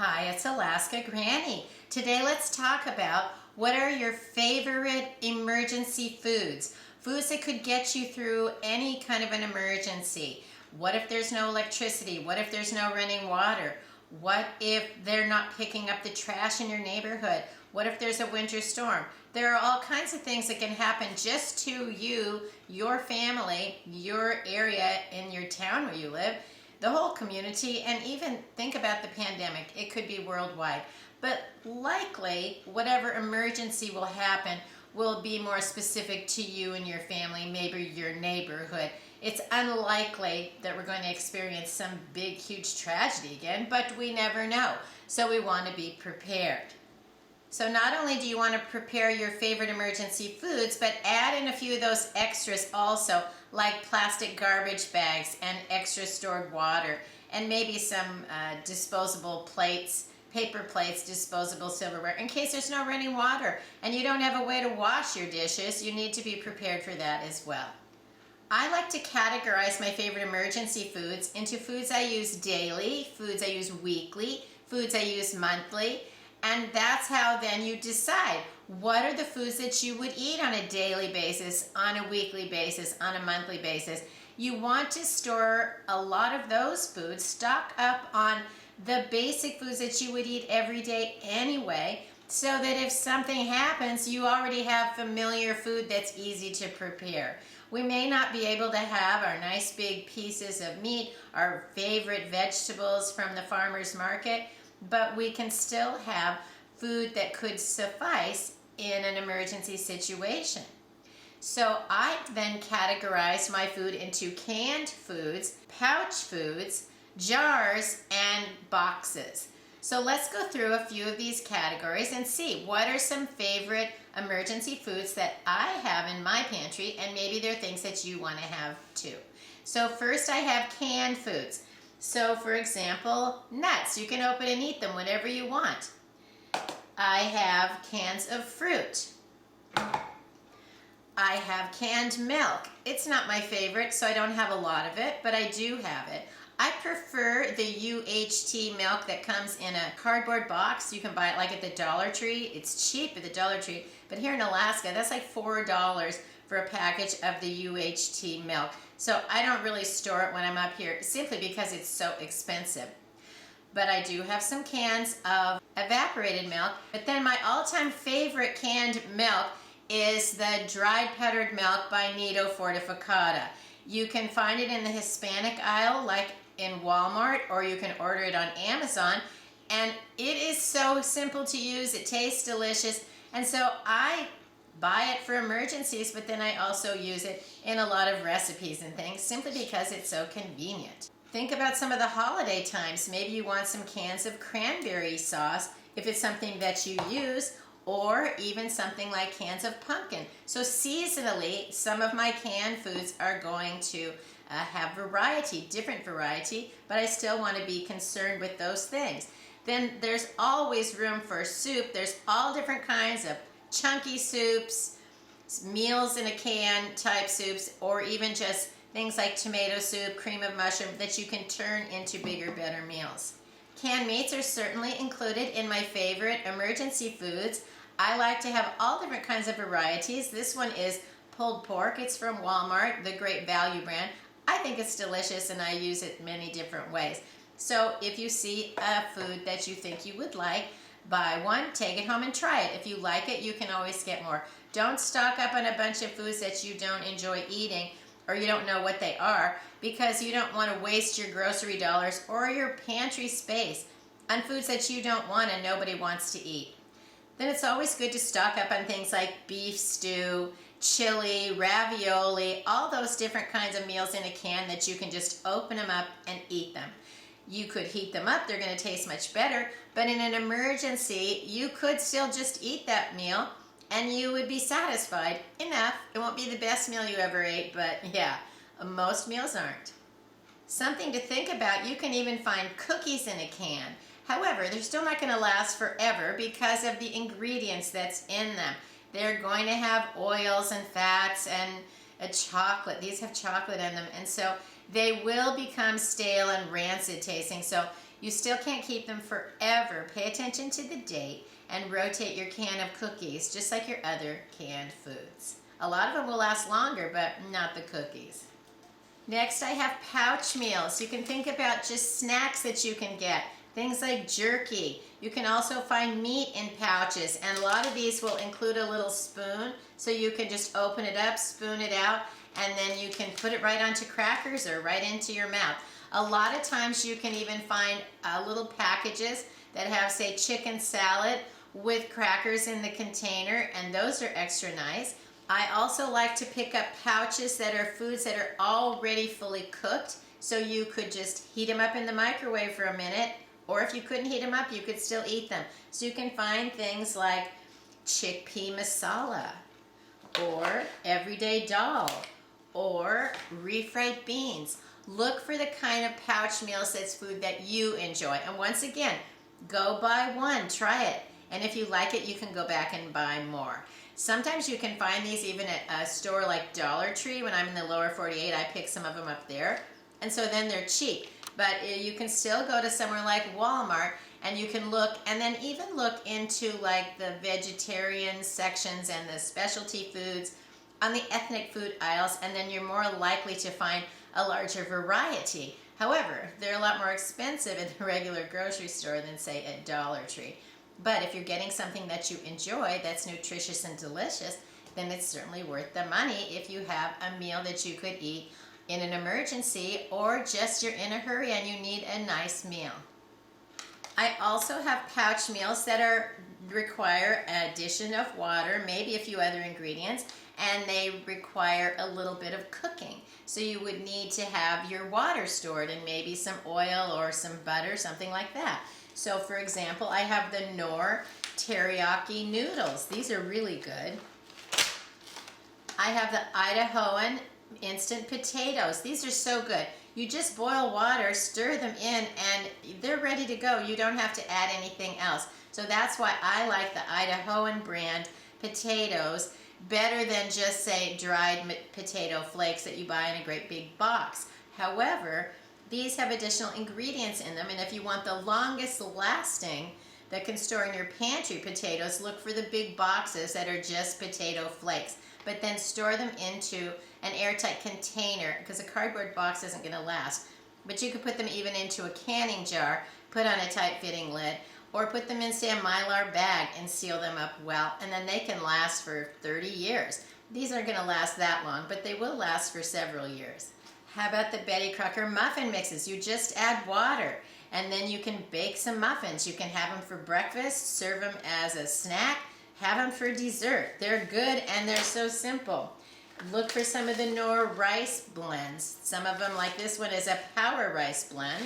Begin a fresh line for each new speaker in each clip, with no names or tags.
Hi, it's Alaska Granny. Today let's talk about what are your favorite emergency foods. Foods that could get you through any kind of an emergency. What if there's no electricity? What if there's no running water? What if they're not picking up the trash in your neighborhood? What if there's a winter storm? There are all kinds of things that can happen just to you, your family, your area, in your town where you live, the whole community, and even think about the pandemic. It could be worldwide. But likely, whatever emergency will happen will be more specific to you and your family, maybe your neighborhood. It's unlikely that we're going to experience some big, huge tragedy again, but we never know. So we want to be prepared. So not only do you want to prepare your favorite emergency foods, but add in a few of those extras also, like plastic garbage bags and extra stored water, and maybe some disposable plates, paper plates, disposable silverware, in case there's no running water and you don't have a way to wash your dishes. You need to be prepared for that as well. I like to categorize my favorite emergency foods into foods I use daily, foods I use weekly, foods I use monthly, and that's how then you decide what are the foods that you would eat on a daily basis, on a weekly basis, on a monthly basis. You want to store a lot of those foods, stock up on the basic foods that you would eat every day anyway, so that if something happens, you already have familiar food that's easy to prepare. We may not be able to have our nice big pieces of meat, our favorite vegetables from the farmer's market, but we can still have food that could suffice in an emergency situation. So I then categorize my food into canned foods, pouch foods, jars, and boxes. So let's go through a few of these categories and see what are some favorite emergency foods that I have in my pantry, and maybe they're things that you want to have too. So first I have canned foods. So for example, nuts. You can open and eat them whenever you want. I have cans of fruit. I have canned milk. It's not my favorite, so I don't have a lot of it, but I do have it. I prefer the UHT milk that comes in a cardboard box. You can buy it like at the Dollar Tree. It's cheap at the Dollar Tree, but here in Alaska, that's like $4 for a package of the UHT milk. So I don't really store it when I'm up here simply because it's so expensive. But I do have some cans of evaporated milk. But then my all-time favorite canned milk is the dried powdered milk by Nido Fortificata. You can find it in the Hispanic aisle, like in Walmart, or you can order it on Amazon. And it is so simple to use. It tastes delicious. And so I buy it for emergencies, but then I also use it in a lot of recipes and things simply because it's so convenient. Think about some of the holiday times. Maybe you want some cans of cranberry sauce if it's something that you use, or even something like cans of pumpkin. So seasonally, some of my canned foods are going to have variety, different variety, but I still want to be concerned with those things. Then there's always room for soup. There's all different kinds of chunky soups, meals in a can type soups, or even just things like tomato soup, cream of mushroom that you can turn into bigger, better meals. Canned meats are certainly included in my favorite emergency foods. I like to have all different kinds of varieties. This one is pulled pork. It's from Walmart, the Great Value brand. I think it's delicious and I use it many different ways. So if you see a food that you think you would like, buy one, take it home and try it. If you like it, you can always get more. Don't stock up on a bunch of foods that you don't enjoy eating or you don't know what they are, because you don't want to waste your grocery dollars or your pantry space on foods that you don't want and nobody wants to eat. Then it's always good to stock up on things like beef stew, chili, ravioli, all those different kinds of meals in a can that you can just open them up and eat them. You could heat them up, they're going to taste much better, but in an emergency, you could still just eat that meal and you would be satisfied enough. It won't be the best meal you ever ate, but yeah, most meals aren't. Something to think about, you can even find cookies in a can. However, they're still not going to last forever because of the ingredients that's in them. They're going to have oils and fats and a chocolate. These have chocolate in them, and so they will become stale and rancid tasting. So You still can't keep them forever. Pay attention to the date and rotate your can of cookies just like your other canned foods. A lot of them will last longer, but not the cookies. Next, I have pouch meals. You can think about just snacks that you can get. Things like jerky. You can also find meat in pouches, and a lot of these will include a little spoon, so you can just open it up, spoon it out, and then you can put it right onto crackers or right into your mouth. A lot of times you can even find little packages that have, say, chicken salad with crackers in the container, and those are extra nice. I also like to pick up pouches that are foods that are already fully cooked, so you could just heat them up in the microwave for a minute, or if you couldn't heat them up, you could still eat them. So you can find things like chickpea masala, or everyday dal, or refried beans. Look for the kind of pouch meals that's food that you enjoy. And once again, go buy one, try it. And if you like it, you can go back and buy more. Sometimes you can find these even at a store like Dollar Tree. When I'm in the lower 48, I pick some of them up there. And so then they're cheap. But you can still go to somewhere like Walmart and you can look, and then even look into like the vegetarian sections and the specialty foods on the ethnic food aisles, and then you're more likely to find a larger variety. However, they're a lot more expensive at the regular grocery store than, say, at Dollar Tree. But if you're getting something that you enjoy that's nutritious and delicious, then it's certainly worth the money if you have a meal that you could eat in an emergency, or just you're in a hurry and you need a nice meal. I also have pouch meals that require addition of water, maybe a few other ingredients, and they require a little bit of cooking. So you would need to have your water stored and maybe some oil or some butter, something like that. So for example, I have the Knorr teriyaki noodles. These are really good. I have the Idahoan instant potatoes. These are so good. You just boil water, stir them in, and they're ready to go. You don't have to add anything else. So that's why I like the Idahoan brand potatoes better than just, say, dried potato flakes that you buy in a great big box. However, these have additional ingredients in them, and if you want the longest lasting that can store in your pantry potatoes, look for the big boxes that are just potato flakes. But then store them into an airtight container, because a cardboard box isn't going to last. But you could put them even into a canning jar, put on a tight-fitting lid, or put them in, say, a mylar bag and seal them up well, and then they can last for 30 years. These aren't going to last that long, but they will last for several years. How about the Betty Crocker muffin mixes? You just add water, and then you can bake some muffins. You can have them for breakfast, serve them as a snack, have them for dessert. They're good and they're so simple. Look for some of the Knorr rice blends. Some of them, like this one, is a power rice blend.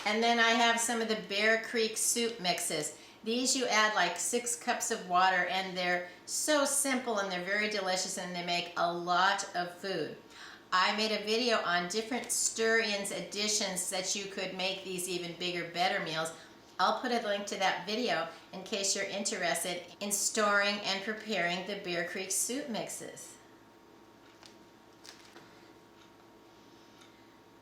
And then I have some of the Bear Creek soup mixes. These you add like 6 cups of water, and they're so simple and they're very delicious, and they make a lot of food. I made a video on different stir-ins additions that you could make these even bigger, better meals. I'll put a link to that video in case you're interested in storing and preparing the Bear Creek soup mixes.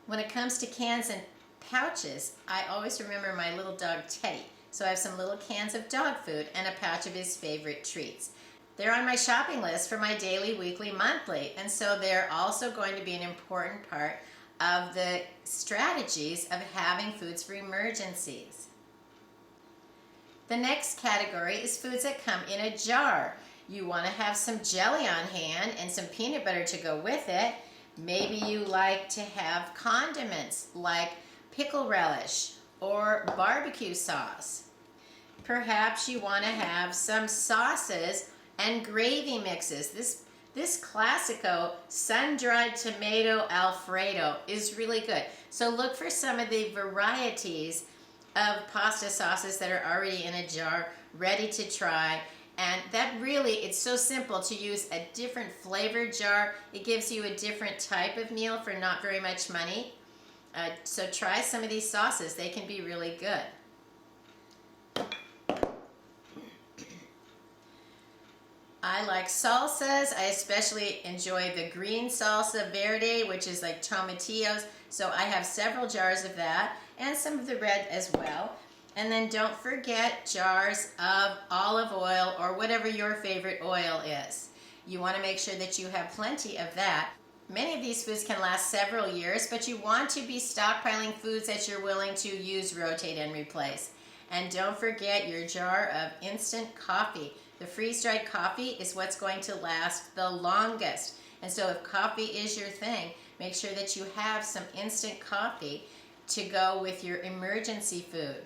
When it comes to cans and pouches, I always remember my little dog Teddy. So I have some little cans of dog food and a pouch of his favorite treats. They're on my shopping list for my daily, weekly, monthly, and so they're also going to be an important part of the strategies of having foods for emergencies. The next category is foods that come in a jar. You want to have some jelly on hand and some peanut butter to go with it. Maybe you like to have condiments like pickle relish or barbecue sauce. Perhaps you want to have some sauces and gravy mixes. This Classico sun-dried tomato Alfredo is really good. So look for some of the varieties of pasta sauces that are already in a jar, ready to try. And that really, it's so simple to use a different flavored jar. It gives you a different type of meal for not very much money. So try some of these sauces. They can be really good. I like salsas. I especially enjoy the green salsa verde, which is like tomatillos. So I have several jars of that and some of the red as well. And then don't forget jars of olive oil or whatever your favorite oil is. You want to make sure that you have plenty of that. Many of these foods can last several years, but you want to be stockpiling foods that you're willing to use, rotate, and replace. And don't forget your jar of instant coffee. The freeze-dried coffee is what's going to last the longest. And so if coffee is your thing, make sure that you have some instant coffee to go with your emergency food.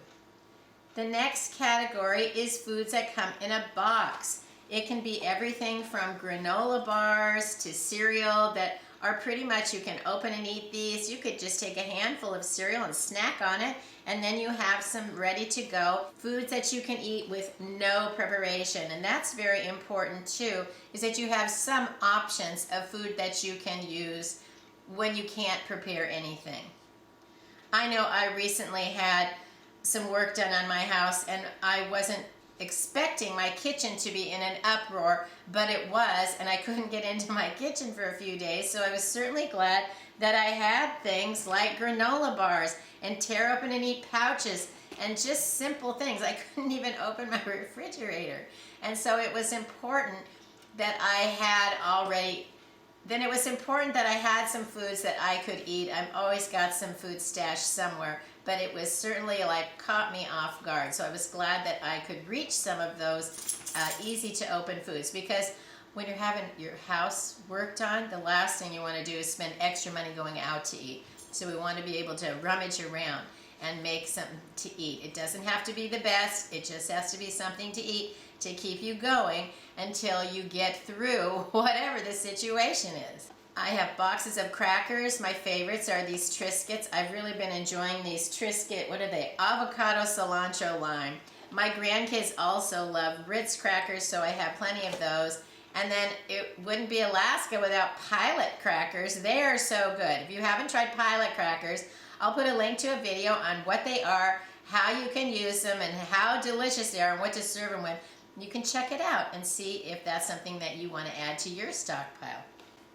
The next category is foods that come in a box. It can be everything from granola bars to cereal that are pretty much, you can open and eat these. You could just take a handful of cereal and snack on it, and then you have some ready to go foods that you can eat with no preparation. And that's very important too, is that you have some options of food that you can use when you can't prepare anything. I know I recently had some work done on my house, and I wasn't expecting my kitchen to be in an uproar, but it was, and I couldn't get into my kitchen for a few days, so I was certainly glad that I had things like granola bars and tear open and eat pouches and just simple things. I couldn't even open my refrigerator. And so it was important that I had some foods that I could eat. I've always got some food stashed somewhere, but it was certainly like caught me off guard. So I was glad that I could reach some of those easy to open foods, because when you're having your house worked on, the last thing you want to do is spend extra money going out to eat. So we want to be able to rummage around and make something to eat. It doesn't have to be the best, it just has to be something to eat to keep you going until you get through whatever the situation is. I have boxes of crackers. My favorites are these Triscuits. I've really been enjoying these Triscuit, what are they? Avocado, cilantro, lime. My grandkids also love Ritz crackers, so I have plenty of those. And then it wouldn't be Alaska without Pilot crackers. They are so good. If you haven't tried Pilot crackers, I'll put a link to a video on what they are, how you can use them, and how delicious they are, and what to serve them with. You can check it out and see if that's something that you want to add to your stockpile.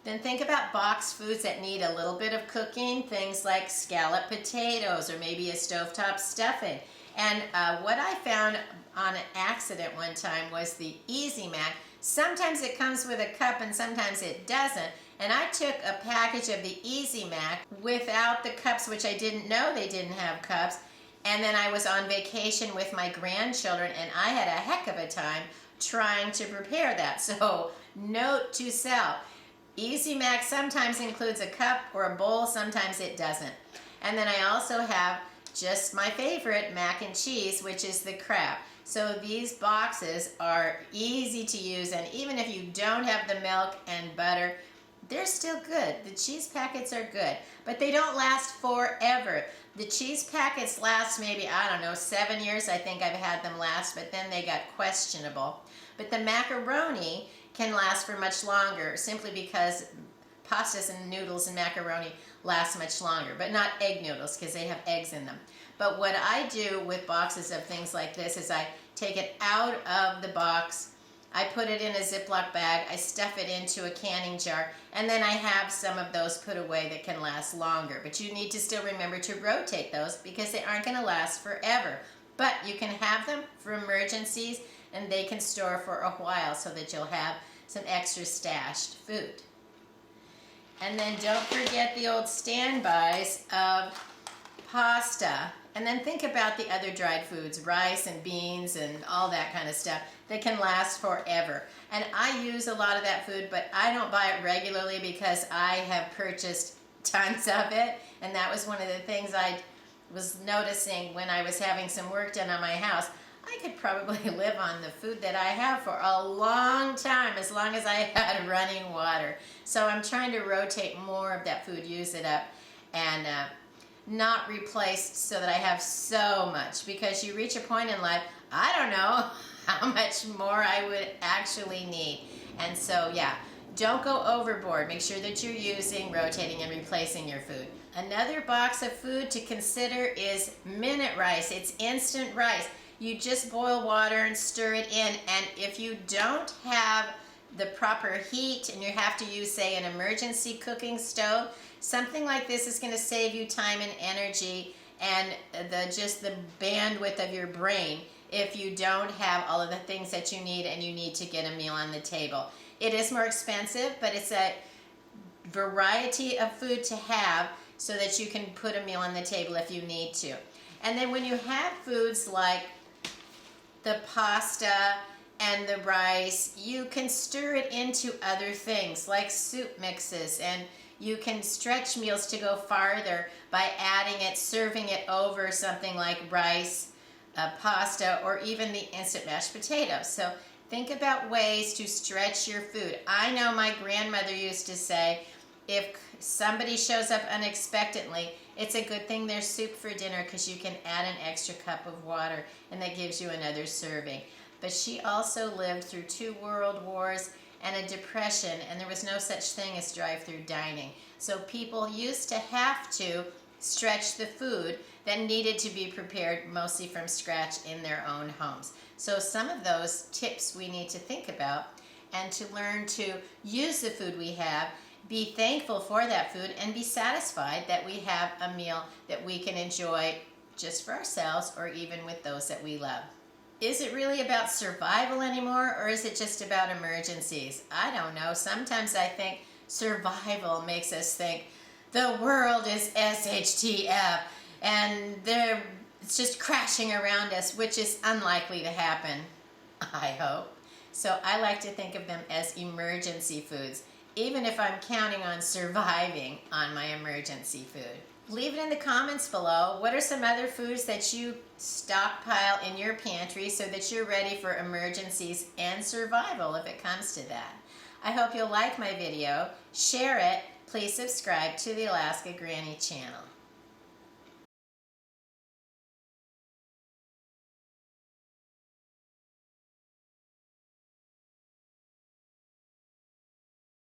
Then think about boxed foods that need a little bit of cooking, things like scalloped potatoes or maybe a stovetop stuffing. And what I found on an accident one time was the Easy Mac. Sometimes it comes with a cup and sometimes it doesn't. And I took a package of the Easy Mac without the cups, which I didn't know they didn't have cups. And then I was on vacation with my grandchildren, and I had a heck of a time trying to prepare that. So note to self, Easy Mac sometimes includes a cup or a bowl, sometimes it doesn't. And then I also have just my favorite mac and cheese, which is the Crab. So these boxes are easy to use, and even if you don't have the milk and butter, they're still good. The cheese packets are good, but they don't last forever. The cheese packets last maybe, 7 years I think I've had them last, but then they got questionable. But the macaroni can last for much longer, simply because pastas and noodles and macaroni last much longer, but not egg noodles because they have eggs in them. But what I do with boxes of things like this is I take it out of the box, I put it in a Ziploc bag, I stuff it into a canning jar, and then I have some of those put away that can last longer. But you need to still remember to rotate those because they aren't going to last forever. But you can have them for emergencies, and they can store for a while so that you'll have some extra stashed food. And then don't forget the old standbys of pasta. And then think about the other dried foods, rice and beans and all that kind of stuff that can last forever. And I use a lot of that food, but I don't buy it regularly because I have purchased tons of it. And that was one of the things I was noticing when I was having some work done on my house. I could probably live on the food that I have for a long time, as long as I had running water. So I'm trying to rotate more of that food, use it up, and not replaced so that I have so much, because you reach a point in life, I don't know how much more I would actually need. And so yeah, don't go overboard. Make sure that you're using, rotating, and replacing your food. Another box of food to consider is minute rice. It's instant rice. You just boil water and stir it in, and if you don't have the proper heat and you have to use, say, an emergency cooking stove, something like this is going to save you time and energy and just the bandwidth of your brain if you don't have all of the things that you need and you need to get a meal on the table. It is more expensive, but it's a variety of food to have so that you can put a meal on the table if you need to. And then when you have foods like the pasta and the rice, you can stir it into other things like soup mixes, and you can stretch meals to go farther by adding it, serving it over something like rice, pasta, or even the instant mashed potatoes. So think about ways to stretch your food. I know my grandmother used to say, if somebody shows up unexpectedly, it's a good thing there's soup for dinner because you can add an extra cup of water and that gives you another serving. But she also lived through 2 world wars and a depression, and there was no such thing as drive-through dining. So people used to have to stretch the food that needed to be prepared mostly from scratch in their own homes. So some of those tips we need to think about and to learn to use the food we have, be thankful for that food, and be satisfied that we have a meal that we can enjoy just for ourselves or even with those that we love. Is it really about survival anymore, or is it just about emergencies? I don't know. Sometimes I think survival makes us think the world is SHTF and it's just crashing around us, which is unlikely to happen, I hope. So I like to think of them as emergency foods, even if I'm counting on surviving on my emergency food. Leave it in the comments below. What are some other foods that you stockpile in your pantry so that you're ready for emergencies and survival if it comes to that? I hope you'll like my video, share it, please subscribe to the Alaska Granny channel.